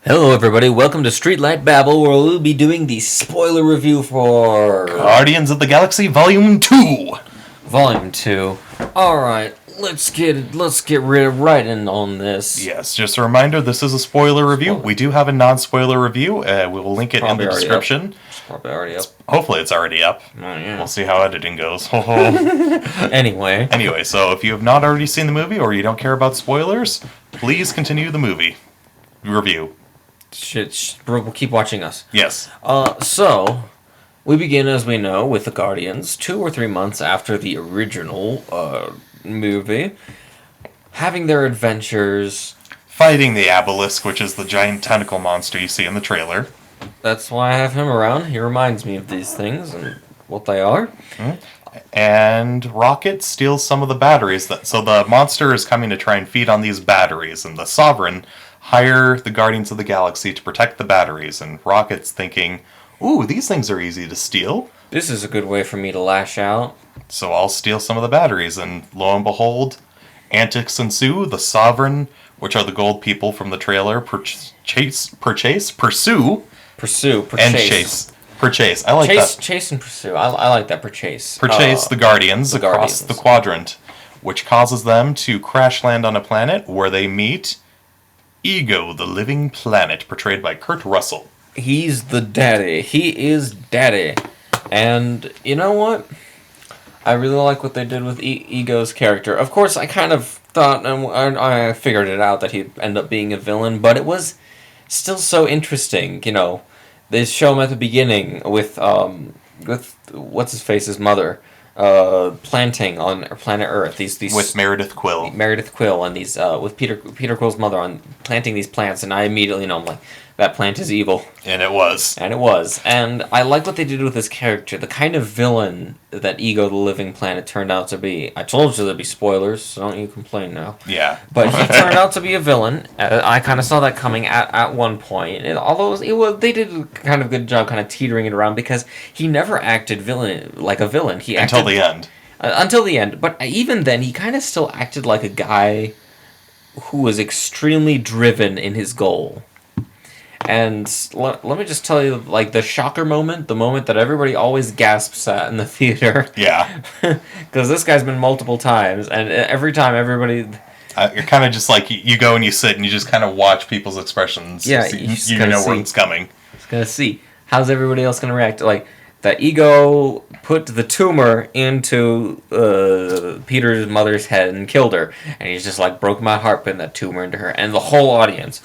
Hello, everybody. Welcome to Streetlight Babble, where we'll be doing the spoiler review for Guardians of the Galaxy Volume 2. Volume 2. All right, let's get right in on this. Yes, just a reminder, this is a spoiler review. We do have a non-spoiler review. We will link it in the description. It's probably already up. Hopefully it's already up. Oh, yeah. We'll see how editing goes. Anyway, so if you have not already seen the movie or you don't care about spoilers, please continue the movie review. we'll keep watching us. Yes. So, we begin, as we know, with the Guardians 2 or 3 months after the original movie, having their adventures. Fighting the Obelisk, which is the giant tentacle monster you see in the trailer. That's why I have him around. He reminds me of these things and what they are. And Rocket steals some of the batteries. So the monster is coming to try and feed on these batteries, and the Sovereign hire the Guardians of the Galaxy to protect the batteries, and Rocket's thinking, ooh, these things are easy to steal. This is a good way for me to lash out. So I'll steal some of the batteries, and lo and behold, antics ensue. The Sovereign, which are the gold people from the trailer, pursue, and chase. Purchase. I like that. Chase and pursue. I like that. Purchase. The Guardians across the quadrant, which causes them to crash land on a planet where they meet Ego, the Living Planet, portrayed by Kurt Russell. He's the daddy. He is daddy. And you know what? I really like what they did with Ego's character. Of course, I kind of thought, and I figured it out, that he'd end up being a villain, but it was still so interesting, you know. They show him at the beginning with what's his face's mother, planting on planet Earth these with Meredith Quill. Meredith Quill and these with Peter Quill's mother on planting these plants, and I immediately know, I'm like, that plant is evil. And it was. And I like what they did with this character, the kind of villain that Ego the Living Planet turned out to be. I told you there'd be spoilers, so don't you complain now. Yeah. But he turned out to be a villain. I kind of saw that coming at one point. And although they did a kind of good job kind of teetering it around, because he never acted like a villain. Until the end. Until the end. But even then, he kind of still acted like a guy who was extremely driven in his goal. And let me just tell you, like, the shocker moment, the moment that everybody always gasps at in the theater. Yeah. Because this guy's been multiple times, and every time everybody... you're kind of just like, you go and you sit and you just kind of watch people's expressions. Yeah, you know where it's coming. Just gonna see. How's everybody else gonna react? Like, that Ego put the tumor into Peter's mother's head and killed her. And he's just like, broke my heart putting that tumor into her. And the whole audience...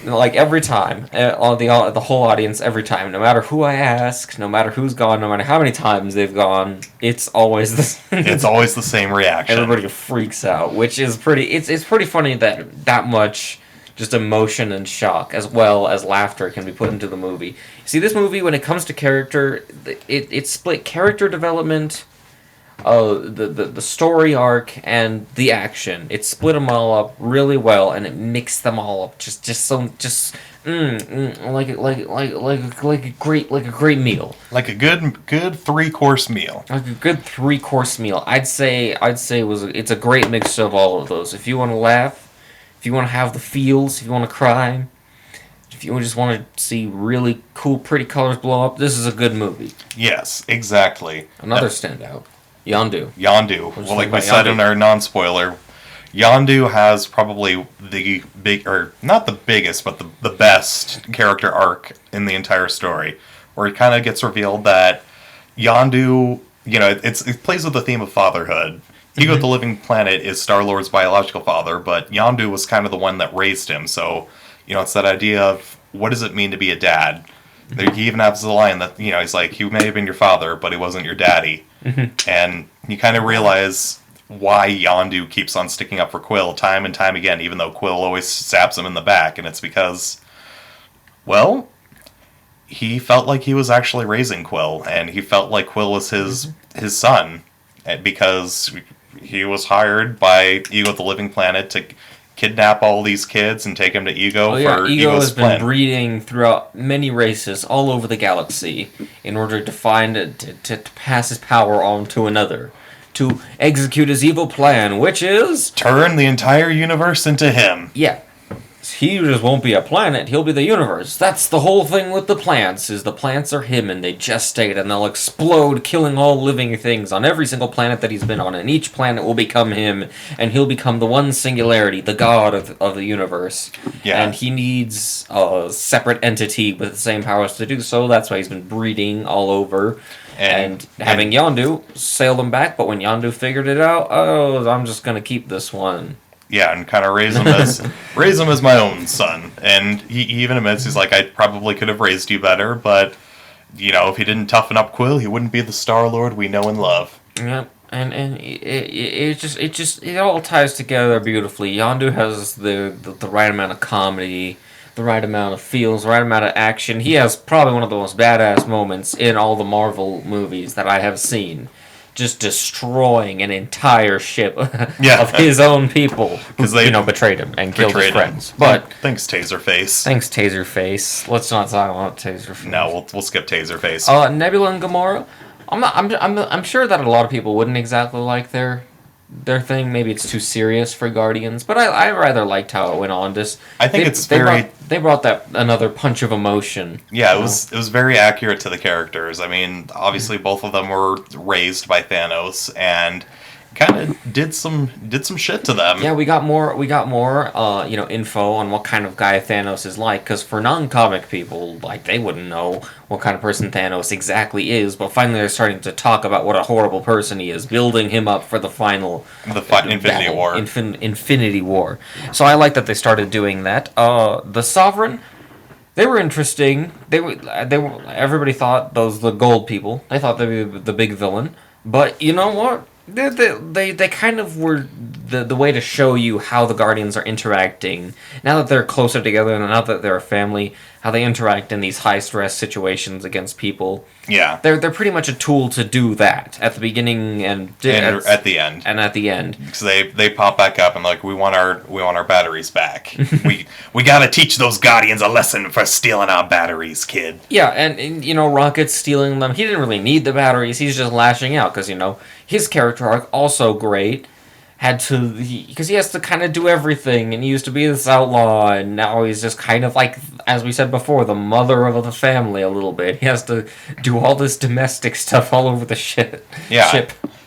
Like, every time, the whole audience, every time, no matter who I ask, no matter who's gone, no matter how many times they've gone, it's always it's always the same reaction. Everybody freaks out, which is pretty. It's pretty funny that much just emotion and shock, as well as laughter, can be put into the movie. See, this movie, when it comes to character, it's split character development, the story arc, and the action. It split them all up really well, and it mixed them all up like a great meal. Like a good 3-course meal. Like a good 3-course meal. I'd say it's a great mix of all of those. If you want to laugh, if you want to have the feels, if you want to cry, if you just want to see really cool, pretty colors blow up, this is a good movie. Yes, exactly. Another standout. Yondu. Well, like we said in our non-spoiler, Yondu has probably the not the biggest, but the best character arc in the entire story, where it kind of gets revealed that Yondu, you know, it plays with the theme of fatherhood. Ego the Living Planet is Star-Lord's biological father, but Yondu was kind of the one that raised him, so, you know, it's that idea of, what does it mean to be a dad? He even has the line that, you know, he's like, he may have been your father, but he wasn't your daddy. And you kind of realize why Yondu keeps on sticking up for Quill time and time again, even though Quill always zaps him in the back, and it's because, well, he felt like he was actually raising Quill, and he felt like Quill was his son, because he was hired by Ego the Living Planet to kidnap all these kids and take them to Ego for Ego Ego's has been breeding throughout many races all over the galaxy in order to to pass his power on to another, to execute his evil plan, which is turn the entire universe into him. Yeah. he just won't be a planet, he'll be the universe. That's the whole thing with the plants, is the plants are him and they gestate and they'll explode, killing all living things on every single planet that he's been on, and each planet will become him, and he'll become the one singularity, the god of the universe. Yeah. And he needs a separate entity with the same powers to do so. That's why he's been breeding all over. And having Yondu sail them back, but when Yondu figured it out, I'm just gonna keep this one. Yeah, and kind of raise him as my own son. And he even admits, he's like, I probably could have raised you better, but if he didn't toughen up Quill, he wouldn't be the Star-Lord we know and love. Yep. And it all ties together beautifully. Yondu has the right amount of comedy, the right amount of feels, the right amount of action. He has probably one of the most badass moments in all the Marvel movies that I have seen. Just destroying an entire ship of his own people who betrayed him and killed his friends. But thanks, Taserface. Thanks, Taserface. Let's not talk about Taserface. No, we'll skip Taserface. Nebula and Gamora. I'm sure that a lot of people wouldn't exactly like their thing. Maybe it's too serious for Guardians, but I rather liked how it went on. I think they brought that another punch of emotion. Yeah, it was very accurate to the characters. I mean, obviously both of them were raised by Thanos and kind of did some shit to them. Yeah, we got more info on what kind of guy Thanos is like, because for non-comic people, they wouldn't know what kind of person Thanos exactly is, but finally they're starting to talk about what a horrible person he is, building him up for the final Infinity War. Infinity War. So I like that they started doing that. The Sovereign, they were interesting. They were everybody thought those the gold people. They thought they'd be the big villain, but you know what? They kind of were the way to show you how the Guardians are interacting now that they're closer together and now that they're a family, how they interact in these high stress situations against people. Yeah, they're pretty much a tool to do that at the beginning and at the end. And at the end, because they pop back up and we want our batteries back. we gotta teach those Guardians a lesson for stealing our batteries, kid. Yeah, and Rocket's stealing them. He didn't really need the batteries. He's just lashing out because his character arc also great. Because he has to kind of do everything, and he used to be this outlaw, and now he's just kind of like, as we said before, the mother of the family a little bit. He has to do all this domestic stuff all over the ship.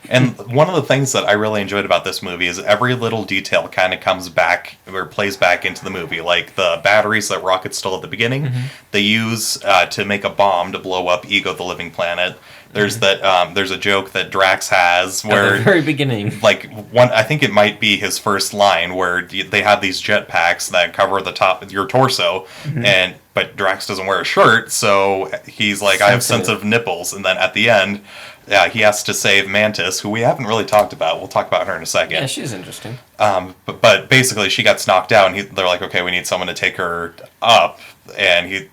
And one of the things that I really enjoyed about this movie is every little detail kind of comes back or plays back into the movie. Like the batteries that Rocket stole at the beginning, they use to make a bomb to blow up Ego the Living Planet. There's there's a joke that Drax has where at the very beginning, I think it might be his first line, where they have these jetpacks that cover the top of your torso, but Drax doesn't wear a shirt, so he's like, I have sensitive nipples, and then at the end, he has to save Mantis, who we haven't really talked about. We'll talk about her in a second. Yeah, she's interesting. But basically, she gets knocked out, and they're like, okay, we need someone to take her up, and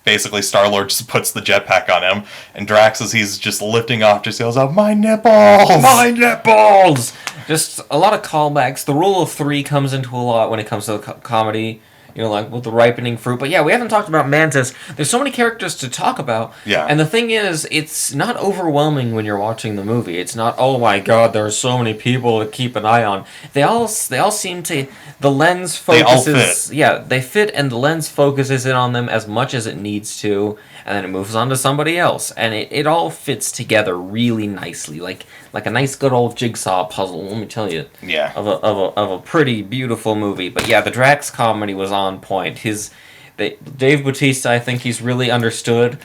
basically, Star-Lord just puts the jetpack on him, and Drax, as he's just lifting off, just yells out, "My nipples! My nipples!" Just a lot of callbacks. The rule of three comes into a lot when it comes to the comedy, with the ripening fruit. But yeah, we haven't talked about Mantis. There's so many characters to talk about. Yeah. And the thing is, it's not overwhelming when you're watching the movie. It's not, oh my god, there are so many people to keep an eye on. They all seem to, the lens focuses. They all fit. Yeah, they fit, and the lens focuses in on them as much as it needs to, and then it moves on to somebody else. And it all fits together really nicely, like a nice good old jigsaw puzzle, let me tell you. Yeah. Of a pretty beautiful movie. But yeah, the Drax comedy was on point. Dave Bautista, I think he's really understood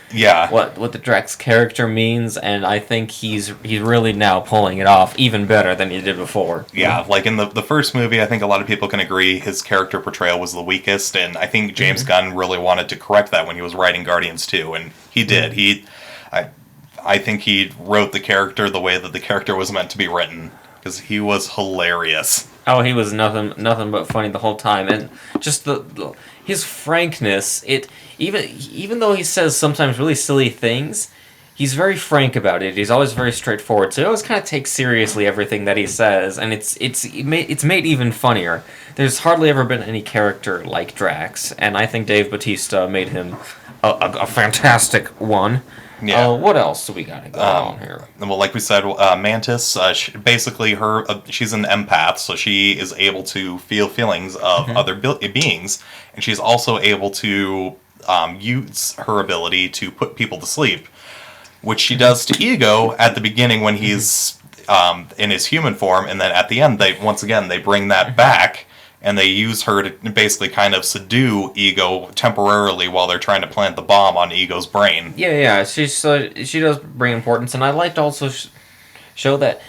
what the Drax character means, and I think he's really now pulling it off even better than he did before. Yeah, like in the first movie, I think a lot of people can agree his character portrayal was the weakest, and I think James Gunn really wanted to correct that when he was writing Guardians 2, and he did. I think he wrote the character the way that the character was meant to be written, because he was hilarious. Oh, he was nothing but funny the whole time, and just his frankness. Even though he says sometimes really silly things, he's very frank about it. He's always very straightforward. So he always kind of takes seriously everything that he says, and it's made even funnier. There's hardly ever been any character like Drax, and I think Dave Bautista made him a fantastic one. Yeah. What else do we got to go on here? Well, like we said, Mantis, basically she's an empath, so she is able to feel feelings of other beings, and she's also able to use her ability to put people to sleep, which she does to Ego at the beginning when he's in his human form, and then at the end, they bring that back, and they use her to basically kind of subdue Ego temporarily while they're trying to plant the bomb on Ego's brain. Yeah, she does bring importance, and I liked to also show that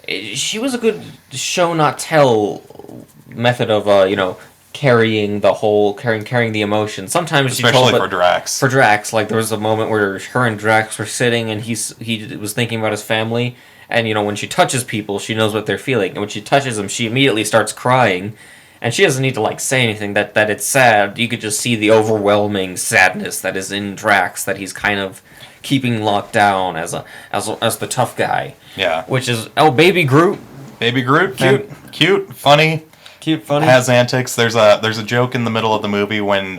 she was a good show not tell method of carrying the emotion. Sometimes especially for Drax. For Drax, like there was a moment where her and Drax were sitting, and he was thinking about his family, and when she touches people, she knows what they're feeling, and when she touches them, she immediately starts crying. And she doesn't need to say anything that it's sad. You could just see the overwhelming sadness that is in Drax, that he's kind of keeping locked down as the tough guy. Yeah. Which is Baby Groot. Baby Groot, cute, funny. Has antics. There's a joke in the middle of the movie when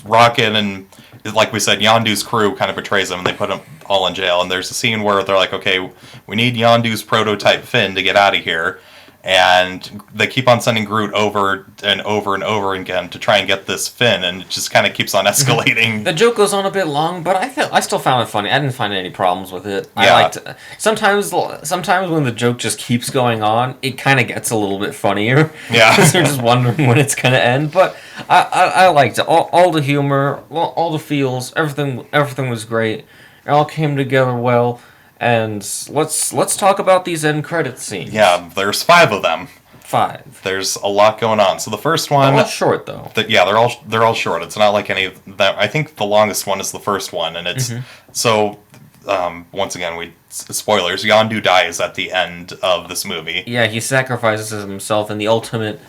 Rocket and, like we said, Yondu's crew kind of betrays him and they put them all in jail. And there's a scene where they're like, okay, we need Yondu's prototype Finn to get out of here. And they keep on sending Groot over and over and over again to try and get this Finn, and it just kind of keeps on escalating. The joke goes on a bit long, but I still found it funny. I didn't find any problems with it. Yeah. I liked sometimes when the joke just keeps going on, it kind of gets a little bit funnier. Yeah, because you're just wondering when it's gonna end. But I liked it. All the humor, all the feels, everything was great. It all came together well. And let's talk about these end credit scenes. Yeah, there's 5 of them. 5. There's a lot going on. So the first one, they're all short though. They're all short. It's not like any of that. I think the longest one is the first one, and it's so. Once again, spoilers. Yondu dies at the end of this movie. Yeah, he sacrifices himself in the ultimate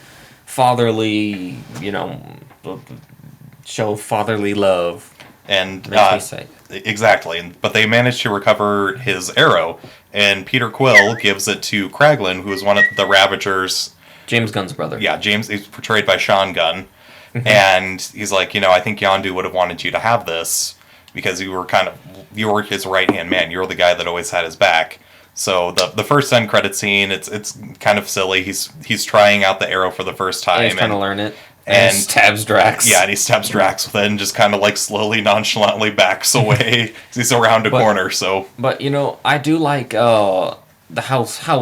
fatherly, show fatherly love. And makes me sick. Exactly, but they managed to recover his arrow, and Peter Quill gives it to Kraglin, who is one of the Ravagers. James Gunn's brother. Yeah, James is portrayed by Sean Gunn, and he's like, I think Yondu would have wanted you to have this because you were his right hand man. You were the guy that always had his back. So the first end credit scene, it's kind of silly. He's trying out the arrow for the first time. Yeah, he's trying to learn it. And stabs Drax. Yeah, and he stabs Drax with it and just kind of slowly, nonchalantly backs away. He's around a corner, so. But, I do like how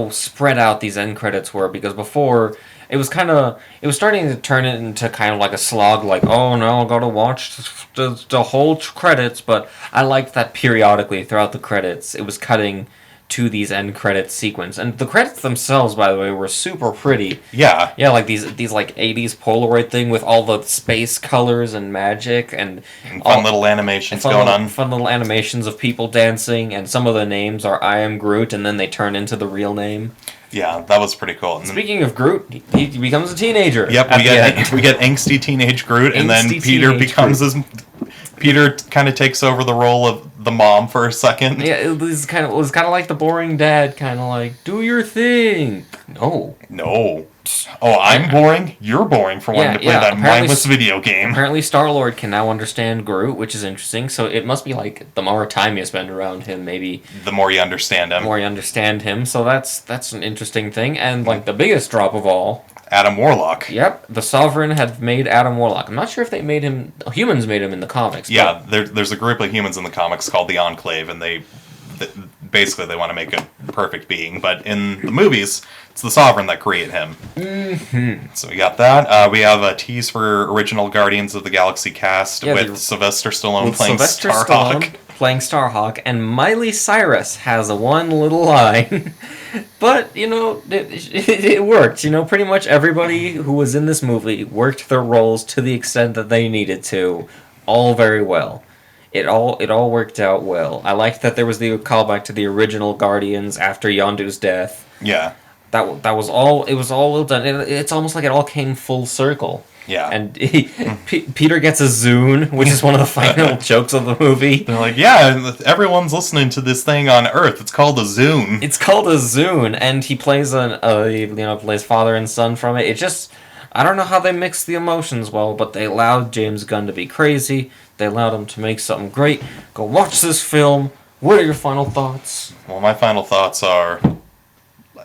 spread out these end credits were, because before, it was starting to turn it into kind of like a slog, oh no, I gotta watch the whole credits, but I liked that periodically throughout the credits, it was cutting to these end credits sequence, and the credits themselves, by the way, were super pretty. Yeah, like these 80s Polaroid thing with all the space colors and magic and fun little animations going on. Fun little animations of people dancing, and some of the names are I am Groot, and then they turn into the real name. Yeah, that was pretty cool. Speaking of Groot, he becomes a teenager. Yep, we get angsty teenage Groot, and then Peter becomes his. Peter kind of takes over the role of the mom for a second. Yeah, it was kind of like the boring dad, kind of do your thing. No. Oh, I'm boring? You're boring for wanting to play that mindless video game. Apparently Star-Lord can now understand Groot, which is interesting, so it must be the more time you spend around him, maybe... The more you understand him. So that's an interesting thing, and the biggest drop of all... Adam Warlock. Yep, the Sovereign had made Adam Warlock. I'm not sure if humans made him in the comics. Yeah, there's a group of humans in the comics called the Enclave, and they want to make a perfect being. But in the movies, it's the Sovereign that created him. Mm-hmm. So we got that. We have a tease for original Guardians of the Galaxy cast with Sylvester Stallone playing Starhawk. Playing Starhawk, and Miley Cyrus has a one little line. But, it worked. Pretty much everybody who was in this movie worked their roles to the extent that they needed to. All very well. It all worked out well. I liked that there was the callback to the original Guardians after Yondu's death. Yeah. That was all. It was all well done. It's almost like it all came full circle. Yeah. And Peter gets a Zune, which is one of the final jokes of the movie. They're like, yeah, everyone's listening to this thing on Earth. It's called a Zune. It's called a Zune, and he plays plays father and son from it. It just I don't know how they mixed the emotions well, but they allowed James Gunn to be crazy. They allowed him to make something great. Go watch this film. What are your final thoughts? Well, my final thoughts are,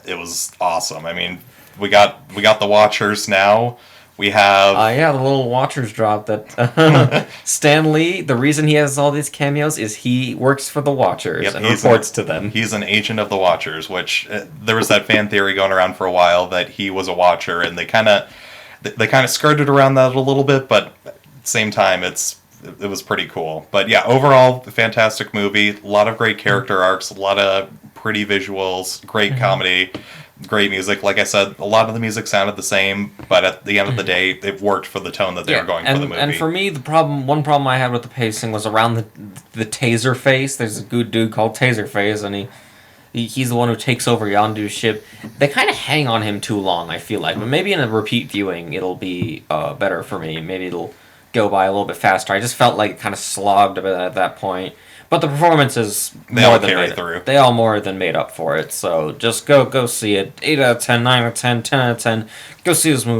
it was awesome. I mean, we got the Watchers now. We have Yeah, the little Watchers drop that Stan Lee. The reason he has all these cameos is he works for the Watchers and reports to them. He's an agent of the Watchers, which there was that fan theory going around for a while that he was a Watcher, and they kind of skirted around that a little bit, but at the same time, it was pretty cool. But yeah, overall, fantastic movie. A lot of great character arcs, a lot of pretty visuals, great comedy. Great music. Like I said, a lot of the music sounded the same, but at the end of the day, it worked for the tone that they were going for the movie. And for me, one problem I had with the pacing was around the Taserface. There's a good dude called Taserface, and he's the one who takes over Yondu's ship. They kind of hang on him too long, I feel like. But maybe in a repeat viewing, it'll be better for me. Maybe it'll go by a little bit faster. I just felt like it kind of slogged a bit at that point. But the performances they all more than made up for it. So just go see it. 8 out of 10, 9 out of 10, 10 out of 10. Go see this movie.